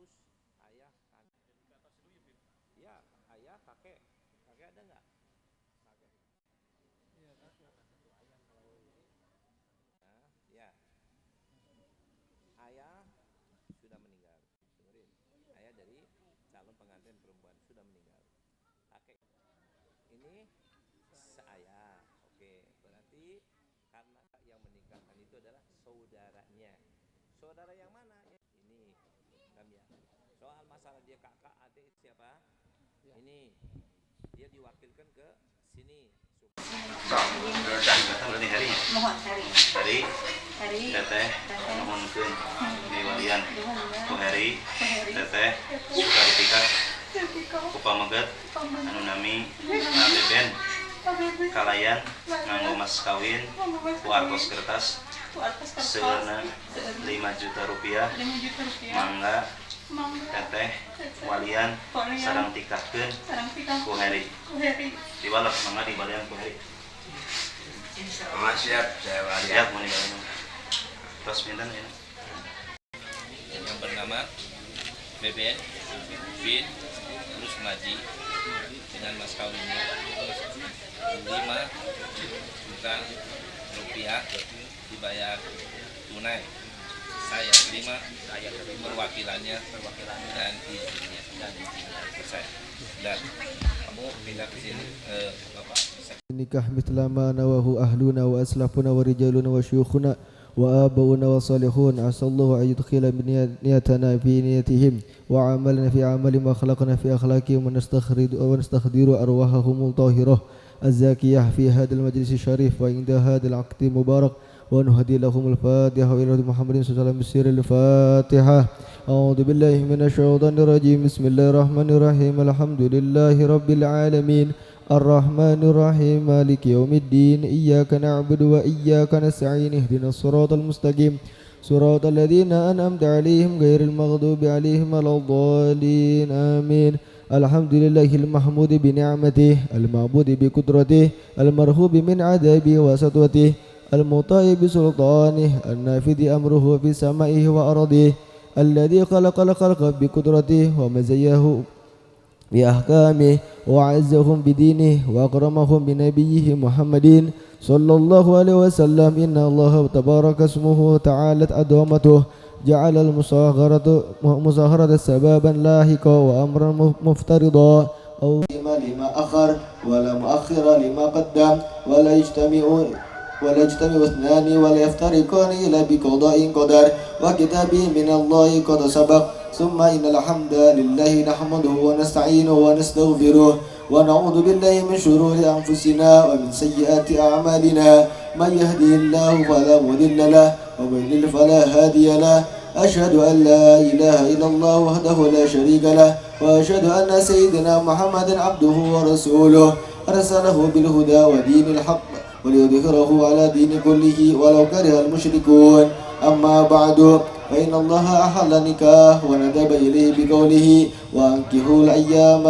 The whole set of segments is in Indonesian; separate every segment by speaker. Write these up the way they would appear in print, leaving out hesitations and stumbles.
Speaker 1: harus ayah kan. Ya, ayah, kakek. Kakek ada nggak? Kakek. Nah, ya. Ayah sudah meninggal. Dengerin. Ayah dari calon pengantin perempuan sudah meninggal. Kakek. Ini seayah. Oke, berarti karena yang menikahkan itu adalah saudaranya. Saudara yang mana? Ini. Ya. Soal masalah dia kakak, adik siapa? Ini. Dia diwakilkan ke sini.
Speaker 2: Mohon hari teteh nuhunkeun di walian ku hari teteh suka dipikat ku pameget anu nami Beben kalayan nganggo mas kawin ku artos kertas seuna 5 juta rupiah mangga teteh walian sareng tikahkeun ku hari diwalek mangga di walian ku hari.
Speaker 3: Siap, saya walian.
Speaker 2: Siap mau nih terus pinten ya.
Speaker 1: Yang bernama Beben bin terus Maji dengan mas kawinnya 5 juta rupiah dibayar tunai. Saya terima perwakilannya dan izinnya selesai. Dan kamu pindah ke sini Bapak.
Speaker 4: Nikah mithla ma nawahu ahluna wa aslafuna wa rijaluna wa syuyukhuna wa abauna wa salihun asallahu an yudkhila niyatana fi niyatihim wa amalana fi amalihim wa akhlaqana fi akhlaqihim wa nastakhdiru arwahahum tahirah az-zakiyah fi hadha al-majlis syarif wa inda hadha al-aqd mubarak wa nuhdi lahum al-fatihah wa ila Muhammadin sallallahu alaihi wasallam al-fatihah. A'udzu billahi minasy syaithanir rajim. Bismillahirrahmanirrahim. Alhamdulillahi rabbil alamin. الرحمن الرحيم مالك يوم الدين إياك نعبد وإياك نستعين اهدنا الصراط المستقيم صراط الذين أنعمت عليهم غير المغضوب عليهم ولا الضالين آمين. الحمد لله المحمود بنعمته المعبود بقدرته المرهوب من عذابه وسطوته المطاع بسلطانه النافذ أمره في سمائه وأرضه الذي خلق الخلق بقدرته ومزيه بأحكامه وأعزهم بدينه وأكرمهم بنبيه محمد صلى الله عليه وسلم. إن الله تبارك اسمه تعالت عظمته جعل المصاهرة سببا لاحقا وأمرا مفترضا أو لما أخر ولا مؤخر لما قدم ولا يجتمع اثنان ولا يفترقان إلا بقضاء قدر وكتاب من الله قد سبق. ثم إن الحمد لله نحمده ونستعينه ونستغفره ونعوذ بالله من شرور أنفسنا ومن سيئات أعمالنا. من يهده الله فلا مضل له ومن يضلل فلا هادي له. أشهد أن لا إله إلا الله وحده لا شريك له وأشهد أن سيدنا محمد عبده ورسوله أرسله بالهدى ودين الحق وليظهره على دين كله ولو كره المشركون. أما بعد فإن الله أحل النكاح وندب إليه بقوله وأنكحوا الأيام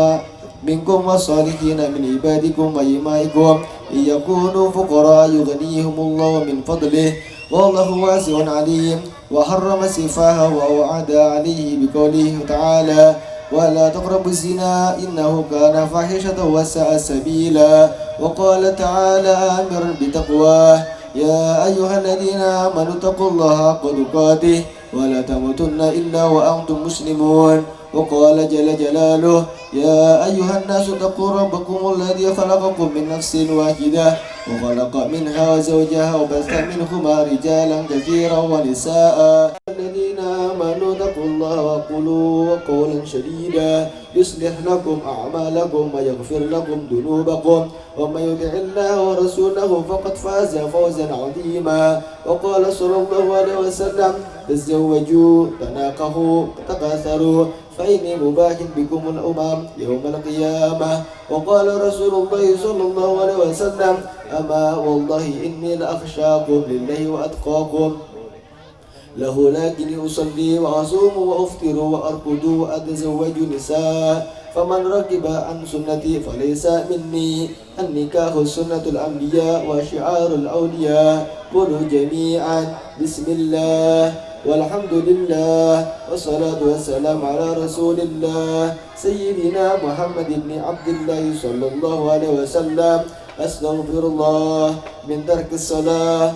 Speaker 4: منكم والصالحين من عبادكم وإمائكم إن يكونوا فقراء يغنيهم الله من فضله والله واسع عليم. وحرم السفاح وأوعد عليه بقوله تعالى ولا تقربوا الزنا إنه كان فاحشة وساء سبيلا. وقال تعالى آمرا بتقواه يا أيها الذين آمنوا اتقوا الله حق تقاته ولا تموتن إلا وأنتم مسلمون. وقال جل جلاله يا أيها الناس اتقوا ربكم الذي خلقكم من نفس واحدة وخلق منها زوجها وبث منهما رجالا كثيرا ونساء. الذين آمنوا اتقوا الله وقولوا قولا سديدا يصلح لكم أعمالكم ويغفر لكم ذنوبكم ومن يطع الله ورسوله فقد فاز فوزا عظيما. وقال صلى الله عليه وسلم تزوجوا تناكحوا تكاثروا فإني مباح بكم الأمم يوم القيامة. وقال رسول الله صلى الله عليه وسلم أما والله إني لأخشاكم لله وأتقاكم له لكني أصلي وأصوم وأفطر وأرقد وأتزوج نساء فمن ركب عن سنتي فليس مني النكاح سنة الأنبياء وشعار الأولياء قولوا جميعا بسم الله والحمد لله والصلاة والسلام على رسول الله سيدنا محمد بن عبد الله صلى الله عليه وسلم أستغفر الله من ترك الصلاة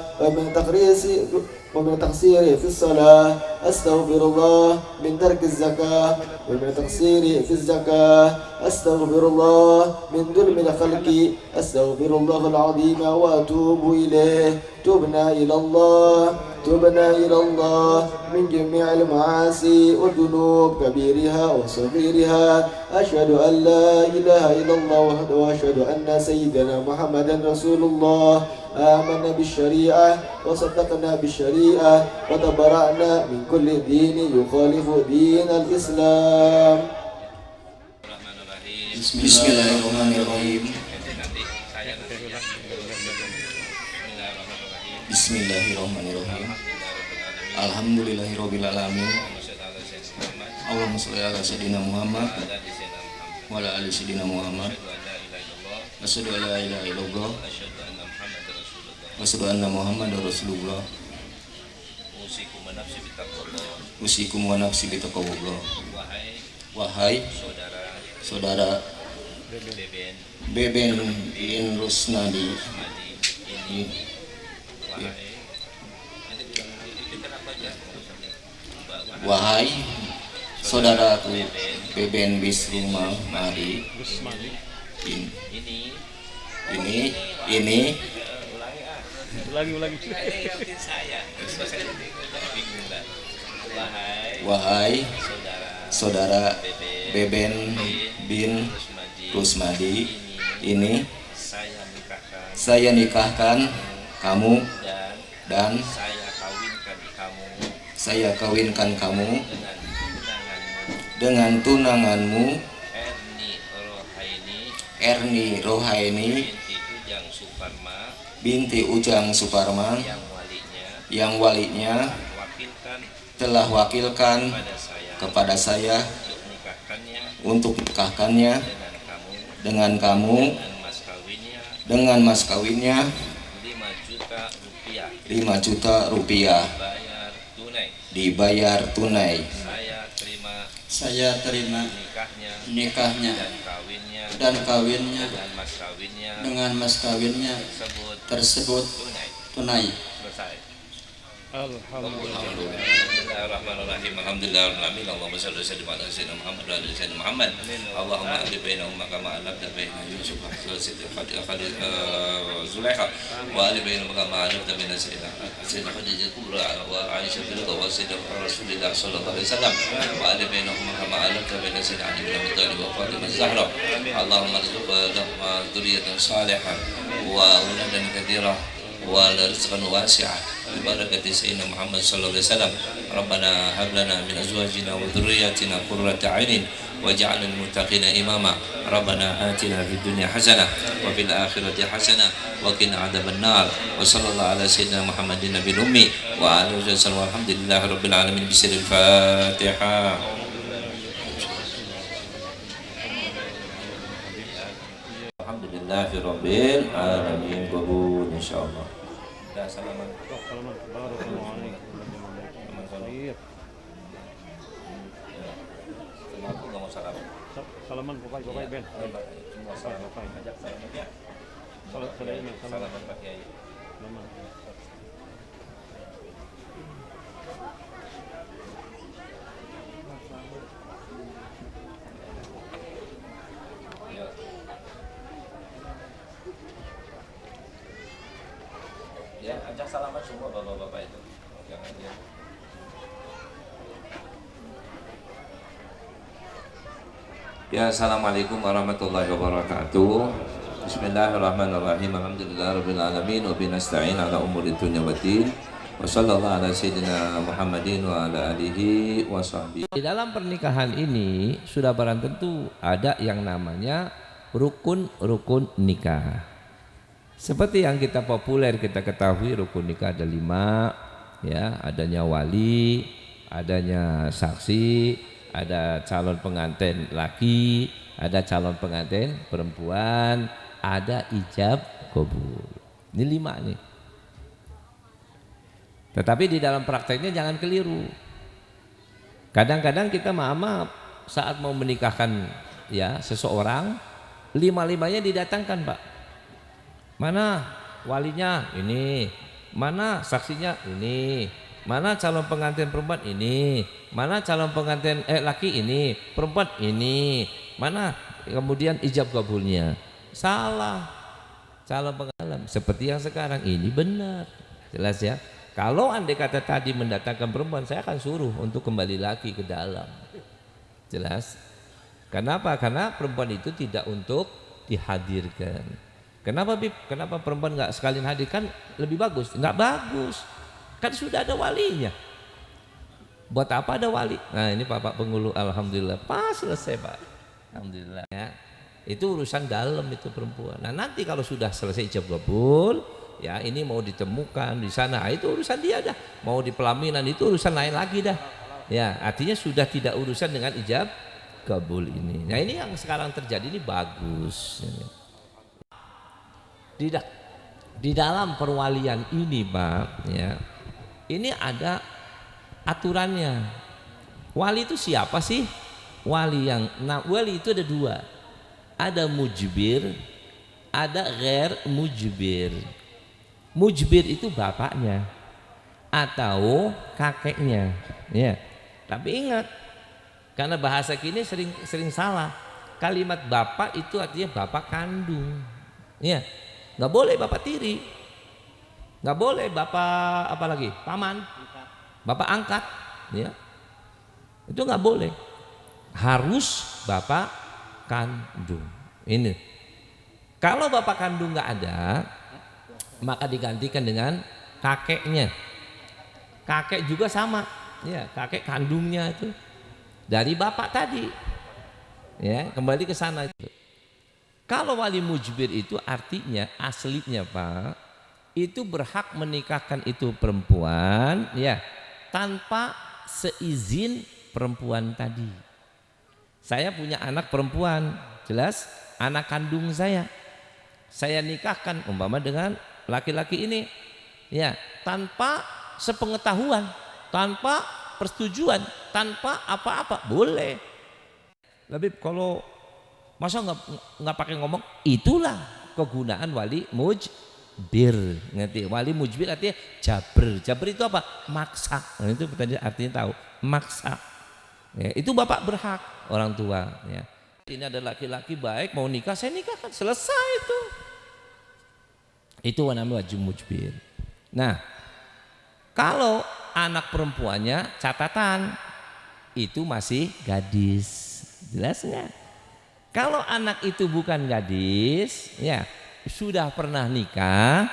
Speaker 4: ومن تقصيري في الصلاة أستغفر الله من ترك الزكاة ومن تقصيري في الزكاة أستغفر الله من ظلم الخلق أستغفر الله العظيم وأتوب إليه تبنا إلى الله من جميع المعاصي والذنوب كبيرها وصغيرها أشهد أن لا إله إلا الله وحده وأشهد أن سيدنا محمدا رسول الله آمنا بالشريعة وصدقنا بالشريعة وتبرأنا من كل دين يخالف دين الإسلام.
Speaker 2: Bismillahirrahmanirrahim. Bismillahirrahmanirrahim. Alhamdulillahirabbil alamin. Allahumma shalli ala sayyidina Muhammad wa ala ali sayyidina Muhammad. Asyhadu an la ilaha illallah wa asyhadu anna Muhammadar Rasulullah. Usikum wa nafsi bitaqwallah. Wahai saudara Beben bin Rusnadi, wahai saudaraku Beben Bisruma Mari, ini wahai saudara Beben bin Rusmadi, ini saya nikahkan kamu dan saya kawinkan kamu dengan tunanganmu Erni Rohaini binti Ujang Suparma yang walinya telah wakilkan kepada saya untuk nikahkannya dengan kamu dengan mas kawinnya 5 juta rupiah dibayar tunai. Saya terima nikahnya dan kawinnya dengan mas kawinnya tersebut tunai. Bismillahirrahmanirrahim. Alhamdulillahirabbil alamin. Allahumma shalli ala sayyidina Muhammad wa ala sayyidina Muhammad. Allahumma alif bainahum kama alafta baina Yusuf wa Zulaikha wa alif bainahum kama alafta baina sayyidina Khadijah kubra wa Aisyah binti Rasulullah sallallahu alaihi wasallam wa alif bainahum kama alafta baina sayyidina Ali bin Abi Thalib wa Fatimah Zahra. Allahumma rizqna dzurriyyatan salihah wa auladan katsira wa rizqan wasi'ah ببركة سيدنا محمد صلى الله عليه وسلم. ربنا هب لنا من أزواجنا وذرياتنا قرة عين واجعلنا للمتقين إماما. ربنا آتنا في الدنيا حسنة وفي الآخرة حسنة وقنا عذاب النار. وصلى الله على سيدنا محمد النبي الأمي وآله وسلم والحمد لله رب العالمين. بسر الفاتحة. الحمد لله رب العالمين. قبول إن شاء الله. Salaman. Aku nggak mau salam.
Speaker 3: Salaman Bapak Ben.
Speaker 1: Semua salam Bapak. Ajak salaman ya. Salaman Pak Kiai. Ya, ajak salaman semua bapak-bapak itu. Jangan dia. Ya, assalamualaikum warahmatullahi wabarakatuh. Bismillahirrahmanirrahim. Alhamdulillahirabbil alamin wa binasta'in ala umuri dunya waddin. Wa sallallahu ala sayyidina Muhammadin wa ala alihi wa sahbihi. Di dalam pernikahan ini sudah barang tentu ada yang namanya rukun-rukun nikah. Seperti yang kita populer kita ketahui rukun nikah ada 5, ya, adanya wali, adanya saksi, ada calon pengantin laki, ada calon pengantin perempuan, ada ijab kabul. Ini 5 nih. Tetapi di dalam prakteknya jangan keliru. Kadang-kadang kita maaf saat mau menikahkan ya seseorang, 5-5-nya didatangkan, Pak. Mana walinya ini, mana saksinya ini, mana calon pengantin perempuan ini, mana calon pengantin laki ini, perempuan ini, mana kemudian ijab kabulnya. Salah. Calon pengantin seperti yang sekarang ini benar. Jelas ya. Kalau andai kata tadi mendatangkan perempuan, saya akan suruh untuk kembali lagi ke dalam. Jelas. Kenapa? Karena perempuan itu tidak untuk dihadirkan. Kenapa Bib? Kenapa perempuan nggak sekalian hadir? Kan lebih bagus. Nggak bagus. Kan sudah ada walinya. Buat apa ada wali? Nah ini Bapak Penghulu, alhamdulillah pas selesai Pak. Alhamdulillah ya. Itu urusan dalam itu perempuan. Nah nanti kalau sudah selesai ijab kabul, ya ini mau ditemukan di sana, itu urusan dia dah. Mau di pelaminan itu urusan lain lagi dah. Ya artinya sudah tidak urusan dengan ijab kabul ini. Nah ini yang sekarang terjadi ini bagus. Di dalam perwalian ini Pak, ya ini ada aturannya. Wali itu siapa sih? Wali itu ada 2. Ada mujbir, ada ghair mujbir. Mujbir itu bapaknya atau kakeknya, ya. Tapi ingat, karena bahasa kini sering salah. Kalimat bapak itu artinya bapak kandung, ya. Nggak boleh bapak tiri, nggak boleh bapak apa lagi, paman, bapak angkat, ya. Itu nggak boleh. Harus bapak kandung. Ini. Kalau bapak kandung nggak ada, maka digantikan dengan kakeknya. Kakek juga sama, ya, kakek kandungnya itu dari bapak tadi. Ya, kembali ke sana itu. Kalau wali mujbir itu artinya aslinya Pak, itu berhak menikahkan itu perempuan ya tanpa seizin perempuan tadi. Saya punya anak perempuan, jelas anak kandung saya nikahkan umpama dengan laki-laki ini ya tanpa sepengetahuan, tanpa persetujuan, tanpa apa-apa boleh. Lebih kalau masa nggak pakai ngomong, itulah kegunaan wali mujbir. Ngerti? Wali mujbir artinya jabr. Jabr itu apa? Maksa. Nah, itu artinya tahu, maksa. Ya, itu bapak berhak, orang tua. Ya. Ini ada laki-laki baik mau nikah, saya nikahkan, selesai itu. Itu namanya wajib mujbir. Nah, kalau anak perempuannya catatan itu masih gadis, jelas nggak? Kalau anak itu bukan gadis, ya sudah pernah nikah,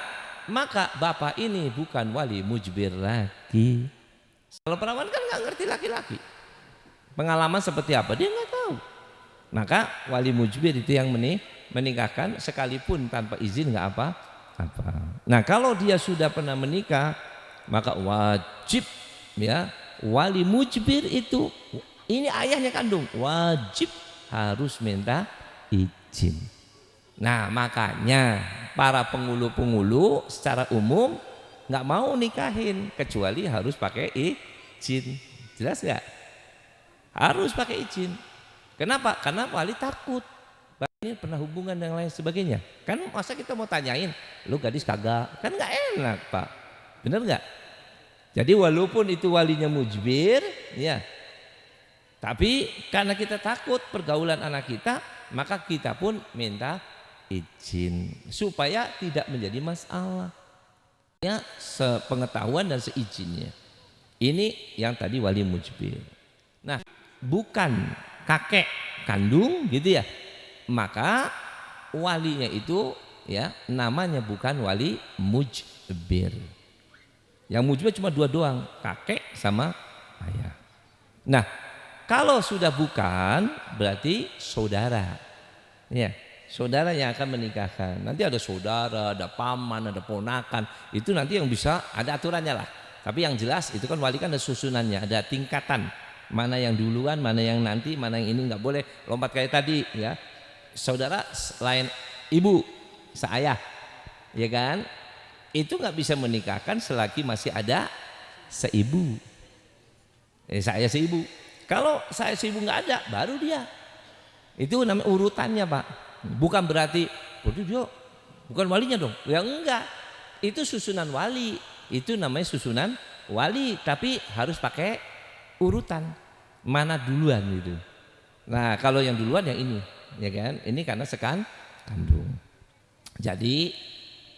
Speaker 1: maka bapak ini bukan wali mujbir lagi. Kalau perawan kan nggak ngerti laki-laki, pengalaman seperti apa dia nggak tahu. Maka wali mujbir itu yang menikahkan sekalipun tanpa izin nggak apa-apa. Nah kalau dia sudah pernah menikah, maka wajib ya wali mujbir itu, ini ayahnya kandung, wajib harus minta izin. Nah makanya para penghulu-penghulu secara umum nggak mau nikahin kecuali harus pakai izin. Jelas nggak? Harus pakai izin. Kenapa? Karena wali takut ini pernah hubungan dan lain sebagainya. Kan masa kita mau tanyain, lu gadis kagak? Kan nggak enak Pak. Bener nggak? Jadi walaupun itu walinya mujbir, ya. Tapi karena kita takut pergaulan anak kita, maka kita pun minta izin supaya tidak menjadi masalah. Ya, sepengetahuan dan seizinnya. Ini yang tadi wali mujbir. Nah, bukan kakek kandung gitu ya. Maka walinya itu ya namanya bukan wali mujbir. Yang mujbir cuma 2 doang, kakek sama ayah. Nah, kalau sudah bukan berarti saudara. Ya, saudara yang akan menikahkan. Nanti ada saudara, ada paman, ada ponakan. Itu nanti yang bisa ada aturannya lah. Tapi yang jelas itu kan wali kan ada susunannya, ada tingkatan. Mana yang duluan, mana yang nanti, mana yang ini, nggak boleh lompat kayak tadi ya. Saudara selain ibu, seayah, ya kan? Itu nggak bisa menikahkan selagi masih ada seibu. Saya seibu. Kalau saya seibu nggak ada, baru dia. Itu namanya urutannya, Pak. Bukan berarti, waduh dia bukan walinya dong. Ya enggak. Itu susunan wali. Itu namanya susunan wali, tapi harus pakai urutan. Mana duluan gitu. Nah, kalau yang duluan yang ini, ya kan? Ini karena sekandung. Jadi,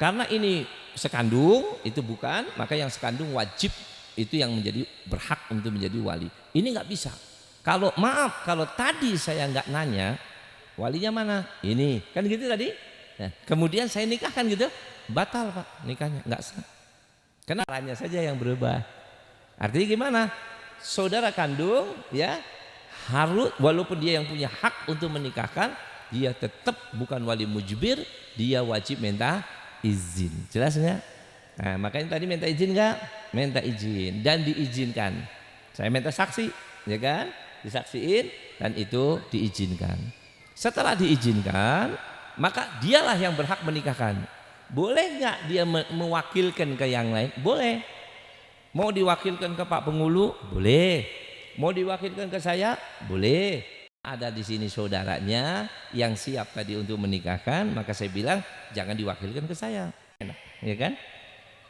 Speaker 1: karena ini sekandung, itu bukan, maka yang sekandung wajib itu yang menjadi berhak untuk menjadi wali. Ini nggak bisa. Kalau maaf, kalau tadi saya nggak nanya, walinya mana? Ini, kan gitu tadi. Nah, kemudian saya nikahkan gitu, batal Pak nikahnya, nggak sah. Karena caranya saja yang berubah. Artinya gimana? Saudara kandung ya harus, walaupun dia yang punya hak untuk menikahkan, dia tetap bukan wali mujbir, dia wajib minta izin. Jelas nggak? Nah, makanya tadi minta izin nggak? Minta izin dan diizinkan. Saya minta saksi, ya kan? Disaksiin dan itu diizinkan. Setelah diizinkan, maka dialah yang berhak menikahkan. Boleh nggak dia mewakilkan ke yang lain? Boleh. Mau diwakilkan ke Pak Pengulu? Boleh. Mau diwakilkan ke saya? Boleh. Ada di sini saudaranya yang siap tadi untuk menikahkan, maka saya bilang jangan diwakilkan ke saya. Enak, ya kan?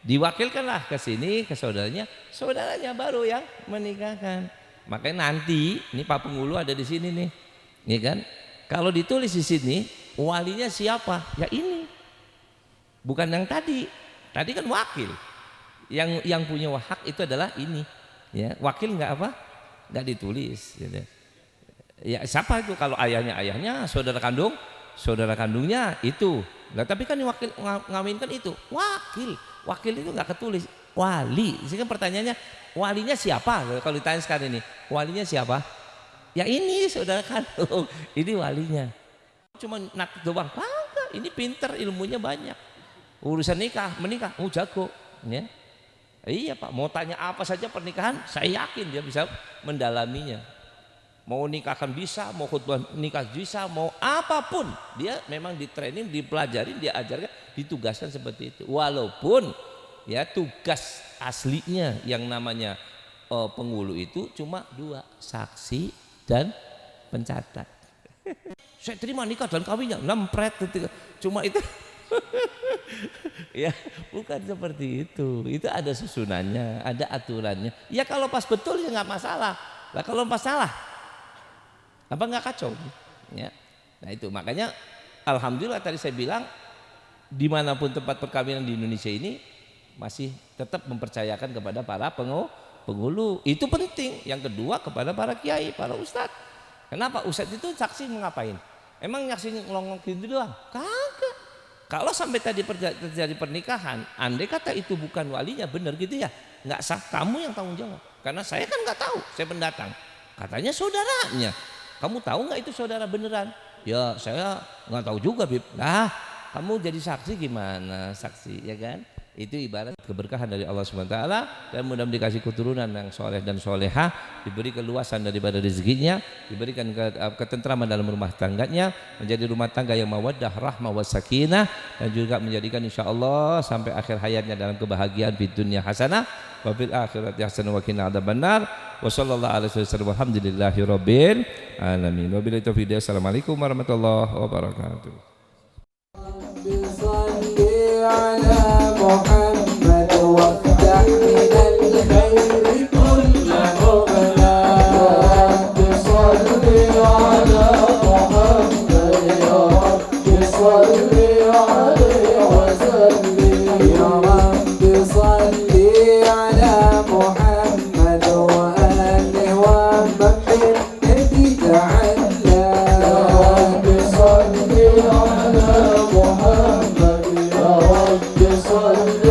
Speaker 1: Diwakilkanlah ke sini ke saudaranya, saudaranya baru yang menikahkan. Makanya nanti ini Pak Pengulu ada di sini nih, ya kan? Kalau ditulis di sini walinya siapa? Ya ini. Bukan yang tadi. Tadi kan wakil. Yang punya hak itu adalah ini. Ya, wakil nggak apa? Nggak ditulis. Gitu. Ya siapa itu? Kalau ayahnya, saudara kandungnya itu. Nah, tapi kan wakil ngawinkan itu wakil. Wakil itu nggak ketulis. Wali. Jadi kan pertanyaannya, walinya siapa? Kalau ditanya sekarang ini, walinya siapa? Ya ini saudara kandung. Ini walinya. Cuma nak doang. Kagak. Ini pinter, ilmunya banyak. Urusan menikah, jago, ya. Iya Pak, mau tanya apa saja pernikahan, saya yakin dia bisa mendalaminya. Mau nikahkan bisa, mau khutbah nikah bisa, mau apapun, dia memang di training, dipelajari, diajarkan, ditugaskan seperti itu. Walaupun ya tugas aslinya yang namanya pengulu itu cuma 2, saksi dan pencatat. Saya terima nikah dan kawinnya, nempret, cuma itu. Ya bukan seperti itu ada susunannya, ada aturannya. Ya kalau pas betul ya nggak masalah lah, kalau pas salah apa nggak kacau ya. Nah itu makanya alhamdulillah tadi saya bilang dimanapun tempat perkawinan di Indonesia ini masih tetap mempercayakan kepada para penghulu, itu penting. Yang kedua kepada para kiai, para ustadz. Kenapa? Ustadz itu saksi mengapain? Emang nyaksiin ngelongong gitu doang? Kagak. Kalau sampai tadi terjadi pernikahan, andai kata itu bukan walinya, benar gitu ya, nggak sah, kamu yang tanggung jawab. Karena saya kan nggak tahu, saya pendatang. Katanya saudaranya, kamu tahu nggak itu saudara beneran? Ya saya nggak tahu juga, Bib. Nah, kamu jadi saksi gimana? Saksi, ya kan? Itu ibarat keberkahan dari Allah SWT, dan mudah-mudahan dikasih keturunan yang soleh dan solehah, diberi keluasan daripada rezekinya, diberikan ketentraman dalam rumah tangganya, menjadi rumah tangga yang mawaddah, rahmah, wasakinah, dan juga menjadikan insya Allah sampai akhir hayatnya dalam kebahagiaan di dunia hasanah, wa fil akhirati hasanah wa qina adzabannar. Wa sallallahu alaihi wasallam, walhamdulillahi rabbil alamin. Wabillahi taufiq. Assalamualaikum warahmatullahi wabarakatuh.
Speaker 5: على محمد وافتح من الخير كل مغنى. رب صل على محمد يا رب صل عليه وسلم. يا رب صل على محمد وآله ومن بالنبي تعالى. يا رب صل على محمد يا رب صل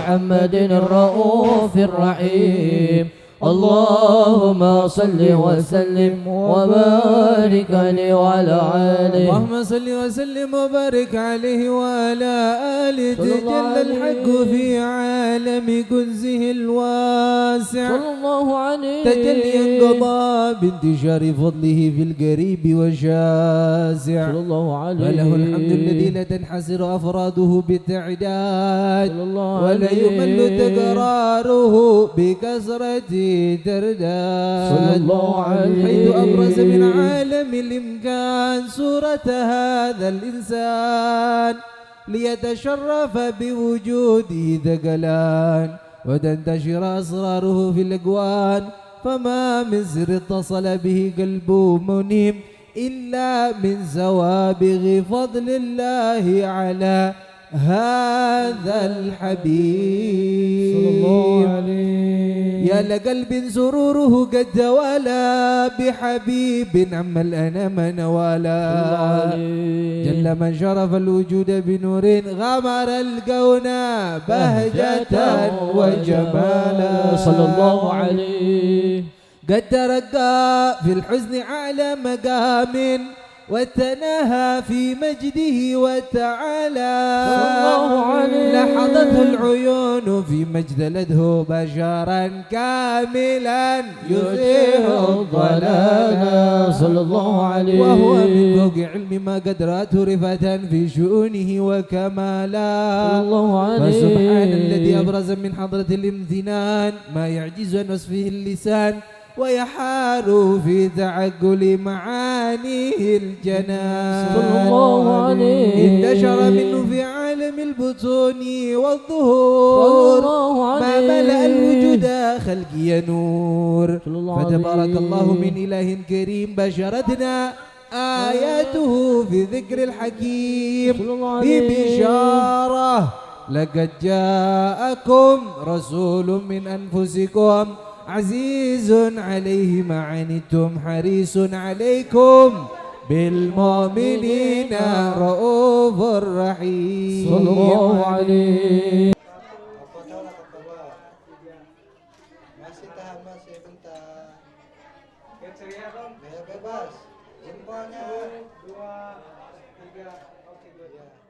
Speaker 6: محمد الرؤوف الرحيم
Speaker 5: اللهم صل وسلم وبارك عليه وعلى آله.
Speaker 6: اللهم صل وسلم وبارك عليه وعلى آله. تجلى الحق في عالم كنزه الواسع
Speaker 5: صلى الله عليه
Speaker 6: تجلي انقضى بانتشار فضله في القريب والشاسع.
Speaker 5: صلى الله عليه
Speaker 6: وله الحمد الذي لا تنحصر أفراده بالتعداد
Speaker 5: صلى الله
Speaker 6: ولا
Speaker 5: عليه
Speaker 6: يمل تكراره بكثرة ترداد.
Speaker 5: صلى الله عليه
Speaker 6: حيث أبرز من عالم الإمكان صورة هذا الإنسان ليتشرف بوجوده ثقلان وتنتشر أسراره في الأكوان. فما من سر اتصل به قلبه منيم إلا من سوابغ فضل الله على هذا الحبيب
Speaker 5: صلى الله عليه.
Speaker 6: يا لقلب سروره قد توالى بحبيب عم الأنام نوالا. جل من شرف الوجود بنور غمر الكون بهجة وجمالا.
Speaker 5: صلى الله عليه.
Speaker 6: قد ترقى في الحزن أعلى مقام وتناهى في مجده وتعالى.
Speaker 5: صلى الله عليه.
Speaker 6: لحظته العيون في مجدلته بشرا كاملا يزيح الضلال.
Speaker 5: صلى الله عليه.
Speaker 6: وهو من فوق علم ما قد رأته رفة في شؤونه وكمالا.
Speaker 5: صلى الله عليه.
Speaker 6: فسبحان الذي أبرز من حضرة الامتنان ما يعجز عن وصفه اللسان ويحار في تعقل معانيه الجنان.
Speaker 5: صلى الله عليه.
Speaker 6: انتشر منه في عالم البطون
Speaker 5: صلى
Speaker 6: والظهور
Speaker 5: الله عليه.
Speaker 6: ما ملأ الوجود خلقي نور.
Speaker 5: صلى الله
Speaker 6: فتبارك
Speaker 5: عليه.
Speaker 6: الله من إله كريم بشرتنا آياته في ذكر الحكيم
Speaker 5: صلى الله عليه.
Speaker 6: ببشارة لقد جاءكم رسول من أنفسكم عزيز عليه ما عنتم حريص عليكم بالمؤمنين رؤوف رحيم.
Speaker 5: صلى الله عليه.
Speaker 7: Masih tahan, masih bentar. Gaya bebas. Jempolnya 2, 3. Oke, 2.